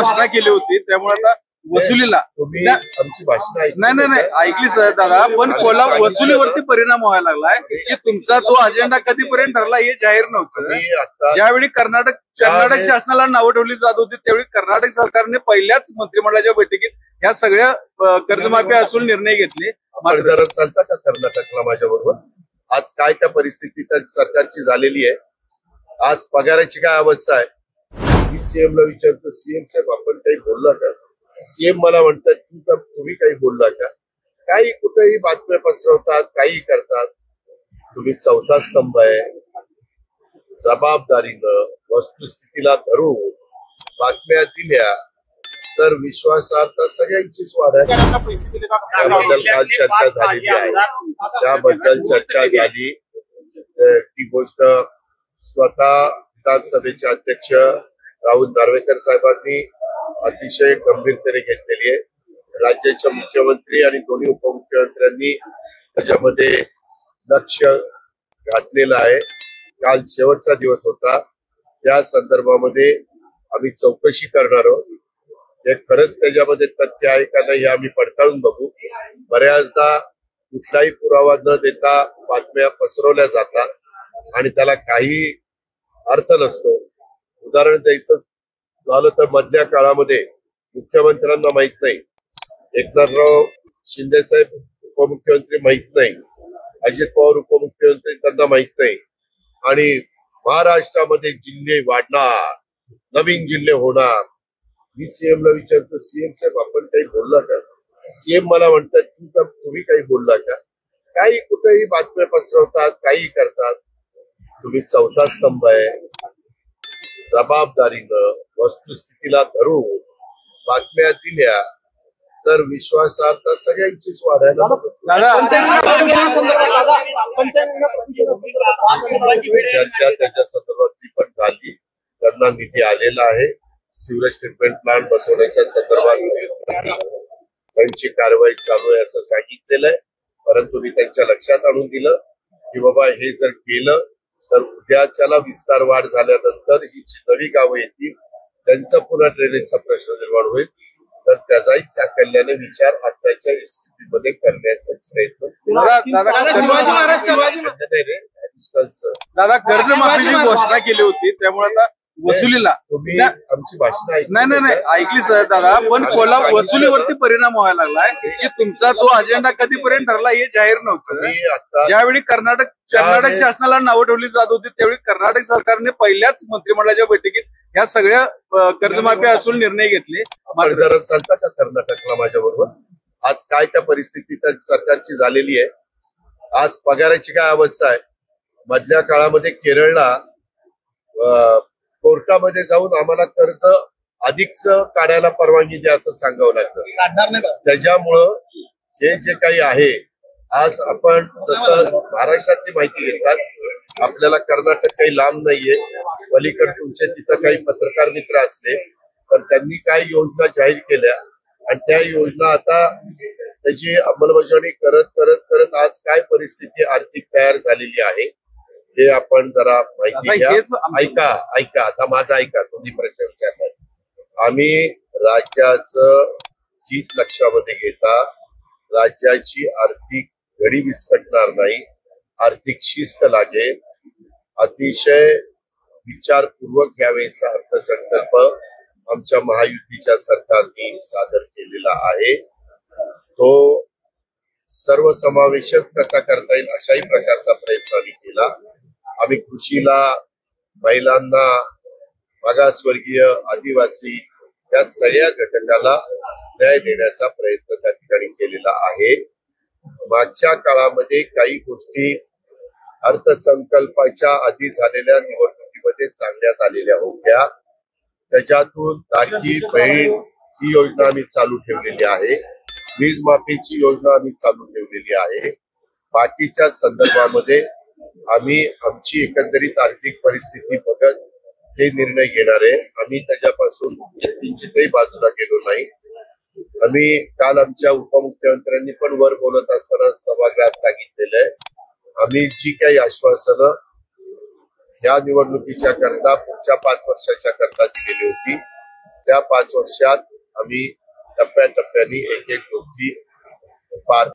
घोषणा केली होती, त्यामुळे आता वसुलीला आमची भाषण नाही ऐकली सर दादा, पण वसुलीवरती परिणाम व्हायला लागलाय की तुमचा तो अजेंडा कधीपर्यंत ठरला हे जाहीर नव्हतं. ज्यावेळी कर्नाटक शासनाला नावं ठेवली जात होती त्यावेळी कर्नाटक सरकारने पहिल्याच मंत्रिमंडळाच्या बैठकीत ह्या सगळ्या कर्जमाफी असून निर्णय घेतले. चालता का कर्नाटकला माझ्याबरोबर? आज काय त्या परिस्थितीत सरकारची झालेली आहे, आज पगाराची काय अवस्था आहे. मी सीएम ला विचारतो, सीएम साहेब आपण काही बोलला का? सीएम मला म्हणतात तुम्ही काही बोलला का? काही कुठेही बातम्या पसरवतात, काही करतात. तुम्ही चौथा स्तंभ आहे. जबाबदारीनं वस्तुस्थितीला धरून बातम्या दिल्या तर विश्वासार्हता सगळ्यांचीच वाढेल. त्याबद्दल काल चर्चा झालेली आहे, त्याबद्दल चर्चा झाली. ती गोष्ट स्वतः विधानसभेचे अध्यक्ष राहुल नार्वेकर साहेबांनी अतिशय गंभीरतेने घेतलेली आहे. राज्याच्या मुख्यमंत्री आणि दोन्ही उपमुख्यमंत्र्यांनी त्याच्यामध्ये लक्ष घातलेलं आहे. काल शेवटचा दिवस होता, त्या संदर्भामध्ये आम्ही चौकशी करणार आहोत. हे खरंच त्याच्यामध्ये तथ्य आहे का नाही हे आम्ही पडताळून बघू. बऱ्याचदा कुठलाही पुरावा न देता बातम्या पसरवल्या जातात आणि त्याला काही अर्थ नसतो. उदाहरण द्यायचं झालं तर मधल्या काळामध्ये मुख्यमंत्र्यांना माहित नाही, एकनाथराव शिंदे साहेब उपमुख्यमंत्री माहित नाही, अजित पवार उपमुख्यमंत्री त्यांना माहित नाही आणि महाराष्ट्रामध्ये जिल्हे वाढणार, नवीन जिल्हे होणार. मी सीएम ला विचारतो, सीएम साहेब आपण काही बोलला का? सीएम मला म्हणतात तुम्ही काही बोलला का? काही कुठेही बातम्या पसरवतात, काही करतात. तुम्ही चौथा स्तंभ आहे. जबाबदारीनं वस्तुस्थितीला धरून बातम्या दिल्या तर विश्वासार्हता सगळ्यांचीच वाढायला. चर्चा त्याच्या संदर्भातली पण झाली. त्यांना निधी आलेला आहे. सिवरेज ट्रीटमेंट प्लांट बसवण्याच्या संदर्भात त्यांची कारवाई चालू आहे असं सांगितलेलं आहे. परंतु मी त्यांच्या लक्षात आणून दिलं की बाबा हे जर केलं तर उद्याच्याला विस्तार वाढ झाल्यानंतर ही जी नवी गावं येतील त्यांचा पुन्हा ड्रेनेजचा प्रश्न निर्माण होईल. तर त्याचाही साकल्याने विचार आताच्या एसटीपी मध्ये करण्याचा प्रयत्न. दादा कर्जमाफीची घोषणा केली होती, त्यामुळे आता वसुलीला आमची भाषण नाही ऐकली सर दादा, पण वसुलीवरती परिणाम व्हायला लागलाय की तुमचा तो अजेंडा कधीपर्यंत ठरला हे जाहीर नव्हतं. ज्यावेळी कर्नाटक शासनाला नावं ठेवली जात होती त्यावेळी कर्नाटक सरकारने पहिल्याच मंत्रिमंडळाच्या बैठकीत ह्या सगळ्या कर्जमाफी असून निर्णय घेतले. चालता का कर्नाटकला माझ्याबरोबर? आज काय त्या परिस्थितीत सरकारची झालेली आहे, आज पगाराची काय अवस्था आहे. मधल्या काळामध्ये केरळला कोर्टामध्ये जाऊन आम्हाला कर्ज अधिकच काढायला परवानगी द्या असं सांगावं लागतं. त्याच्यामुळं हे जे काही आहे, आज आपण जसं महाराष्ट्रातली माहिती घेतात, आपल्याला कर्नाटक काही लांब नाहीये. पलीकडे तुमचे तिथं काही पत्रकार मित्र असले तर त्यांनी काही योजना जाहीर केल्या आणि त्या योजना आता त्याची अंमलबजावणी करत करत करत आज काय परिस्थिती आर्थिक तयार झालेली आहे हे आपण जरा माहिती घ्या. ऐका आता माझं ऐका. तुम्ही प्रश्न विचारलाय. आम्ही राज्याचं हित लक्षामध्ये घेता राज्याची आर्थिक घडी विस्कटणार नाही, आर्थिक शिस्त लागेल, अतिशय विचारपूर्वक यावेळेचा अर्थसंकल्प आमच्या महायुतीच्या सरकारने सादर केलेला आहे. तो सर्वसमावेशक कसा करता येईल अशाही प्रकारचा प्रयत्न आम्ही केला. आम्ही कृषीला, महिलांना, मागासवर्गीय, आदिवासी या सगळ्या घटकाला न्याय देण्याचा प्रयत्न त्या ठिकाणी केलेला आहे. मागच्या काळामध्ये काही गोष्टी अर्थसंकल्पाच्या आधी झालेल्या निवडणुकीमध्ये सांगण्यात आलेल्या होत्या. त्याच्यातून लाडकी बहीण ही योजना आम्ही चालू ठेवलेली आहे, वीज माफीची योजना आम्ही चालू ठेवलेली आहे. बाकीच्या संदर्भामध्ये आम्ही आमची एकंदरीत आर्थिक परिस्थिती बघत हे निर्णय घेणार आहे. आम्ही त्याच्यापासून किंचितही बाजूला गेलो नाही. आम्ही काल आमच्या उपमुख्यमंत्र्यांनी पण वर बोलत असताना सभागृहात सांगितलेलं आहे, आम्ही जी काही आश्वासनं या निवडणुकीच्या करता पुढच्या 5 वर्षाच्या करता दिलेली होती त्या 5 वर्षात आम्ही टप्प्याटप्प्याने एक गोष्टी पार